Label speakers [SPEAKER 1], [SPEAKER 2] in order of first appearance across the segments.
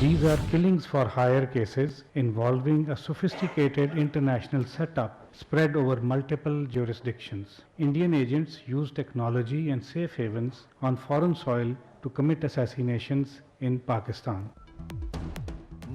[SPEAKER 1] These are killings for hire cases involving a sophisticated international setup spread over multiple jurisdictions. Indian agents use technology and safe havens on foreign soil to commit assassinations in Pakistan.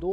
[SPEAKER 2] 2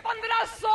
[SPEAKER 3] 1500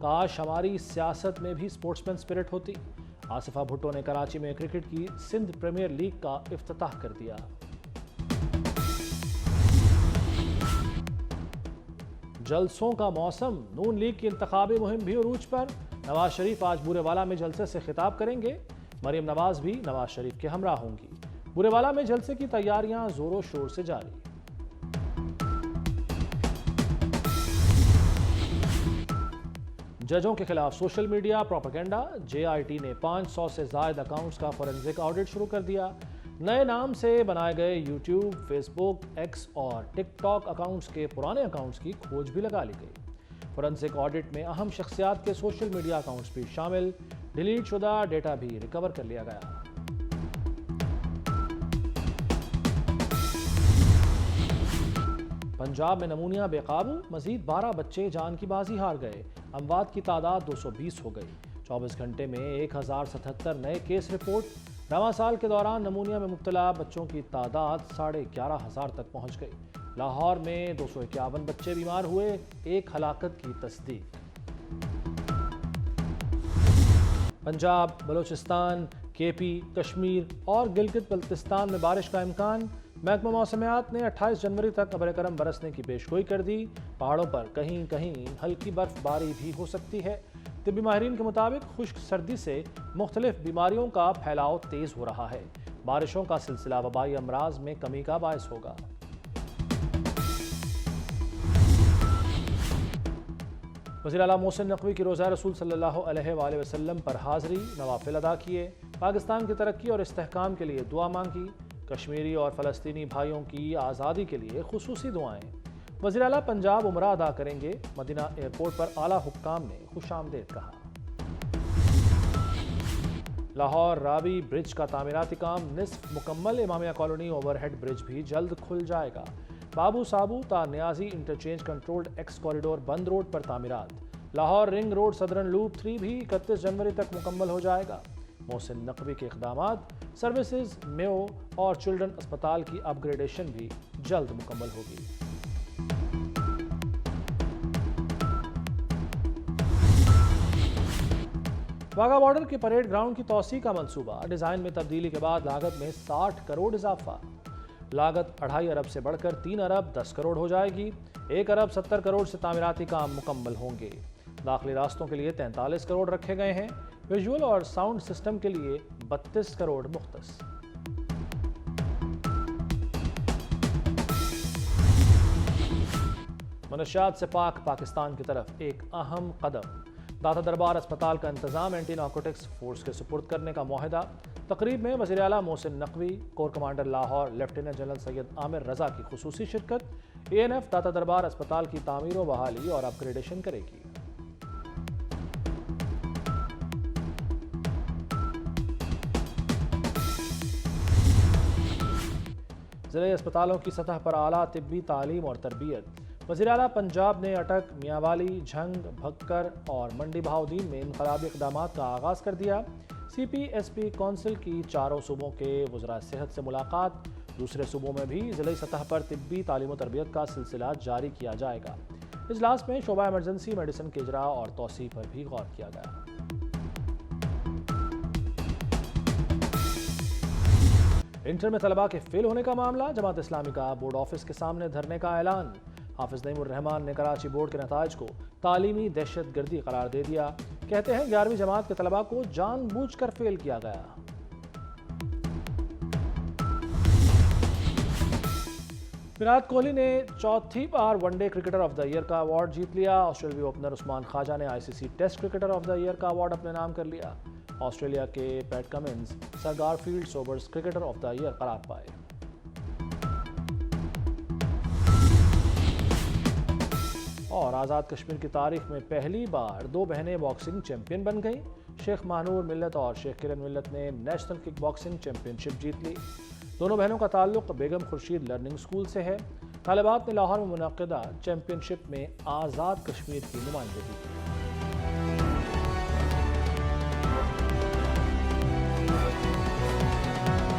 [SPEAKER 2] کاش ہماری سیاست میں بھی sports مین spirit ہوتی۔ آصفہ بھٹو نے کراچی میں cricket کی Sindh premiere league کا افتتاح کر دیا۔ جلسوں کا موسم، نون لیگ کی انتخابی مہم بھی عروج پر۔ نواز شریف آج بورے والا میں جلسے سے خطاب کریں گے۔ مریم نواز بھی نواز شریف کے ہمراہ ہوں گی۔ بورے والا میں جلسے کی تیاریاں زور و شور سے جاری۔ ججوں کے خلاف سوشل میڈیا پروپیگنڈا، JIT نے 500 سے زائد اکاؤنٹس کا فورنزک آڈٹ شروع کر دیا۔ نئے نام سے بنائے گئے یوٹیوب، فیس بک، ایکس اور ٹک ٹاک اکاؤنٹس کے پرانے اکاؤنٹس کی کھوج بھی لگا لی گئی۔ فورنزک آڈٹ میں اہم شخصیات کے سوشل میڈیا اکاؤنٹس بھی شامل، ڈیلیٹ شدہ ڈیٹا بھی ریکور کر لیا گیا۔ پنجاب میں نمونیا بے قابو، مزید 12 بچے جان کی بازی ہار گئے۔ اموات کی تعداد 220 ہو گئی۔ 24 گھنٹے میں 1077 نئے کیس رپورٹ۔ رواں سال کے دوران نمونیا میں مبتلا بچوں کی تعداد 11,500 تک پہنچ گئی۔ لاہور میں 251 بچے بیمار ہوئے، ایک ہلاکت کی تصدیق۔ پنجاب، بلوچستان، KP، کشمیر اور گلگت بلتستان میں بارش کا امکان۔ محکمہ موسمیات نے 28 جنوری تک ابر کرم برسنے کی پیشگوئی کر دی۔ پہاڑوں پر کہیں کہیں ہلکی برف باری بھی ہو سکتی ہے۔ طبی ماہرین کے مطابق خشک سردی سے مختلف بیماریوں کا پھیلاؤ تیز ہو رہا ہے۔ بارشوں کا سلسلہ وبائی امراض میں کمی کا باعث ہوگا۔ وزیر اعلیٰ محسن نقوی کی روزہ رسول صلی اللہ علیہ وآلہ وسلم پر حاضری، نوافل ادا کیے، پاکستان کی ترقی اور استحکام کے لیے دعا مانگی، کشمیری اور فلسطینی بھائیوں کی آزادی کے لیے خصوصی دعائیں۔ وزیر اعلیٰ پنجاب عمرہ ادا کریں گے، مدینہ ایئرپورٹ پر اعلیٰ حکام نے خوش آمدید کہا۔ لاہور راوی برج کا تعمیراتی کام نصف مکمل، امامیہ کالونی اوور ہیڈ برج بھی جلد کھل جائے گا۔ بابو سابو تا نیازی انٹرچینج کنٹرولڈ ایکس کوریڈور بند روڈ پر تعمیرات۔ لاہور رنگ روڈ صدرن لوپ 3 بھی 31 جنوری تک مکمل ہو جائے گا۔ محسن نقوی کے اقدامات، سروسز، میو اور چلڈرن اسپتال کی اپ گریڈیشن بھی جلد مکمل ہوگی۔ واگا بارڈر کے پریڈ گراؤنڈ کی توسیع کا منصوبہ، ڈیزائن میں تبدیلی کے بعد لاگت میں 60 کروڑ اضافہ۔ لاگت 2.5 ارب سے بڑھ کر 3 ارب 10 کروڑ ہو جائے گی۔ 1 ارب 70 کروڑ سے تعمیراتی کام مکمل ہوں گے۔ داخلی راستوں کے لیے 43 کروڑ رکھے گئے ہیں۔ ویژول اور ساؤنڈ سسٹم کے لیے 32 کروڑ مختص۔ منشیات سے پاک پاکستان کی طرف ایک اہم قدم۔ داتا دربار اسپتال کا انتظام اینٹی نارکوٹکس فورس کے سپرد کرنے کا معاہدہ۔ تقریب میں وزیر اعلیٰ Mohsin Naqvi, corps commander Lahore lieutenant general Syed Amir Raza کی خصوصی شرکت۔ ANF داتا دربار اسپتال کی تعمیر و بحالی اور اپ گریڈیشن کرے گی۔ ضلعی اسپتالوں کی سطح پر اعلیٰ طبی تعلیم اور تربیت۔ وزیر اعلیٰ پنجاب نے اٹک، میاں والی، جھنگ، بھکر اور منڈی بہاؤدین میں انقلابی اقدامات کا آغاز کر دیا۔ CPSP کونسل کی 4 صوبوں کے وزراء صحت سے ملاقات۔ دوسرے صوبوں میں بھی ضلعی سطح پر طبی تعلیم و تربیت کا سلسلہ جاری کیا جائے گا۔ اجلاس میں شعبہ ایمرجنسی میڈیسن کے اجراء اور توسیع پر بھی غور کیا گیا۔ انٹر میں طلباء کے فیل ہونے کا معاملہ، جماعت اسلامی کا بورڈ آفس کے سامنے دھرنے کا اعلان۔ حافظ نعیم الرحمان نے کراچی بورڈ کے نتائج کو تعلیمی دہشت گردی قرار دے دیا۔ کہتے ہیں 11ویں جماعت کے طلباء کو جان بوجھ کر فیل کیا گیا۔ وراٹ کوہلی نے 4تھی بار one day cricketer of the year کا ایوارڈ جیت لیا۔ آسٹریلوی اوپنر عثمان خواجہ نے ICC test cricketer of the year کا ایوارڈ اپنے نام کر لیا۔ آسٹریلیا کے Pat Cummins Sir Garfield Sobers cricketer of the year قرار پائے۔ اور آزاد کشمیر کی تاریخ میں پہلی بار 2 بہنیں باکسنگ چیمپئن بن گئیں۔ شیخ مہنور ملت اور شیخ کرن ملت نے نیشنل کک باکسنگ چیمپئن شپ جیت لی۔ دونوں بہنوں کا تعلق بیگم خورشید لرننگ اسکول سے ہے۔ طالبات نے لاہور میں منعقدہ چیمپئن شپ میں آزاد کشمیر کی نمائندگی کی۔